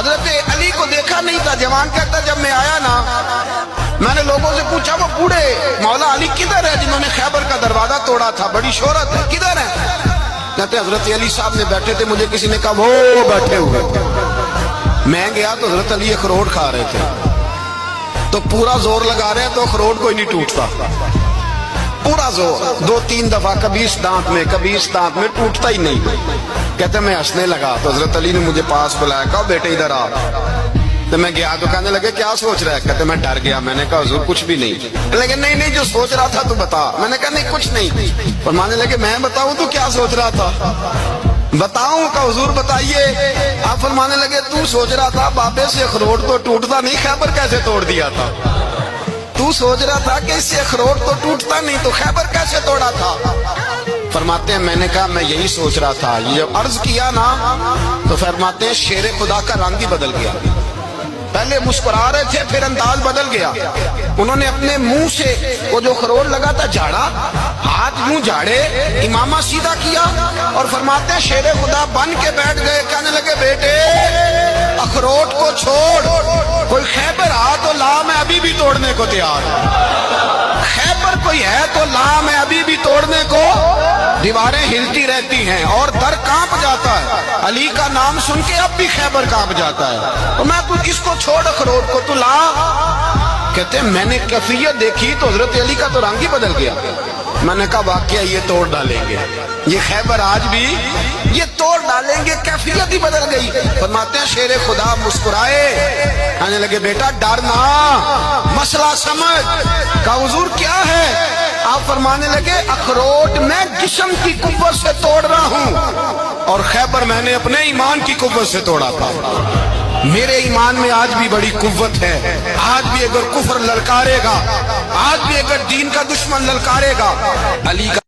حضرت علی کو دیکھا نہیں تھا. جوان کہتا جب میں آیا نا میں نے لوگوں سے پوچھا وہ بوڑھے مولا علی کدھر ہے جنہوں نے خیبر کا دروازہ توڑا تھا, بڑی شہرت ہے, کدھر ہے؟ کہتے حضرت علی صاحب نے بیٹھے تھے, مجھے کسی نے کہا وہ بیٹھے ہوئے. میں گیا تو حضرت علی اخروٹ کھا رہے تھے, تو پورا زور لگا رہے ہیں تو اخروٹ کوئی نہیں ٹوٹتا, پورا زور 2-3 دفعہ, کبھی اس دانت میں کبھی اس دانت میں, ٹوٹتا ہی نہیں. کہتے میں ہنسنے لگا تو حضرت علی نے مجھے پاس بلایا, کہا بیٹے ادھر آ. تو میں گیا تو کہنے لگے کیا سوچ رہا ہے؟ کہتے میں ڈر گیا. میں نے کہا حضور کچھ بھی نہیں. لیکن نہیں جو سوچ رہا تھا تو بتا. میں نے کہا نہیں کچھ نہیں. فرمانے لگے میں بتاؤں تو کیا سوچ رہا تھا؟ بتاؤں؟ کہ حضور بتائیے. آپ فرمانے لگے تو سوچ رہا تھا بابے سے اخروٹ تو ٹوٹتا نہیں, خیبر کیسے توڑ دیا تھا؟ تو سوچ رہا تھا کہ اس سے اخروٹ تو ٹوٹتا نہیں تو خیبر کیسے توڑا تھا؟ فرماتے ہیں میں نے کہا میں یہی سوچ رہا تھا. یہ جب عرض کیا نا تو فرماتے ہیں شیر خدا کا رنگ ہی بدل گیا. پہلے مسکرا رہے تھے پھر انداز بدل گیا. انہوں نے اپنے منہ سے وہ جو خروٹ لگا تھا جھاڑا, ہاتھ منہ جھاڑے, امامہ سیدھا کیا اور فرماتے ہیں شیر خدا بن کے بیٹھ گئے. کہنے لگے بیٹے اخروٹ کو چھوڑ, کوئی خیبر آ تو لا, میں ابھی بھی توڑنے کو تیار ہوں. خیبر کوئی ہے تو لا, میں ابھی بھی توڑنے کو. دیواریں ہلتی رہتی ہیں اور در کانپ جاتا ہے. علی کا نام سن کے اب بھی خیبر کانپ جاتا ہے. تو میں تو اس کو چھوڑ اخروٹ کو تو لا. کہتے ہیں میں نے کیفیت دیکھی تو حضرت علی کا تو رنگ ہی بدل گیا. میں نے کہا واقعہ یہ توڑ ڈالیں گے, یہ خیبر آج بھی یہ توڑ ڈالیں گے, کیفیت ہی بدل گئی. فرماتے ہیں شیر خدا مسکرائے, کہنے لگے بیٹا ڈرنا, مسئلہ سمجھ. کہا حضور کیا ہے؟ آپ فرمانے لگے اخروٹ میں جسم کی قوت سے توڑ رہا ہوں اور خیبر میں نے اپنے ایمان کی قوت سے توڑا تھا. میرے ایمان میں آج بھی بڑی قوت ہے. آج بھی اگر کفر للکارے گا, آج بھی اگر دین کا دشمن للکارے گا, علی کا